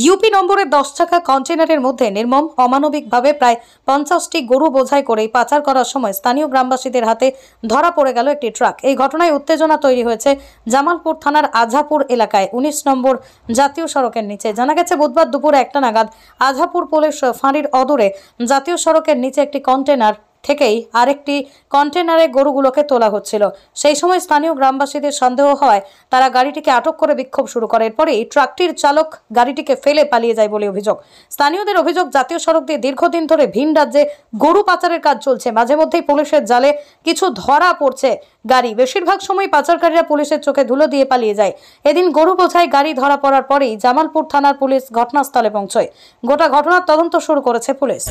UP নম্বরের 10 চাকা কন্টেনারের মধ্যে নির্মম অমানবিকভাবে প্রায় 50টি গরু বোঝাই করে পাচার করার সময় স্থানীয় গ্রামবাসীদের হাতে ধরা পড়ে গেল একটি ট্রাক। এই ঘটনায় উত্তেজনা তৈরি হয়েছে জামালপুর থানার আঝাপুর এলাকায় 19 নম্বর জাতীয় সড়কের নিচে। জানা গেছে বুধবার দুপুর 1টা নাগাদ আঝাপুর পুলিশ ফাঁড়ির অদূরে জাতীয় সড়কের নিচে একটি কন্টেনার থেকেই আরেকটি কন্টেনারে গরুগুলোকে তোলা হচ্ছিল। সেই সময় স্থানীয় গ্রামবাসীদের সন্দেহ হওয়ায় তারা গাড়িটিকে আটক করে বিক্ষোভ শুরু করে। এরপরেই ট্রাকটির চালক গাড়িটিকে ফেলে পালিয়ে যায় বলে অভিযোগ। স্থানীয়দের অভিযোগ, জাতীয় সড়ক দিয়ে দীর্ঘদিন ধরে ভিন রাজ্যে গরু পাচারের কাজ চলছে। মাঝে মধ্যেই পুলিশের জালে কিছু ধরা পড়ছে গাড়ি। বেশিরভাগ সময় পাচারকারীরা পুলিশের চোখে ধুলো দিয়ে পালিয়ে যায়। এদিন গরু বোঝাই গাড়ি ধরা পড়ার পরেই জামালপুর থানার পুলিশ ঘটনাস্থলে পৌঁছয়। গোটা ঘটনার তদন্ত শুরু করেছে পুলিশ।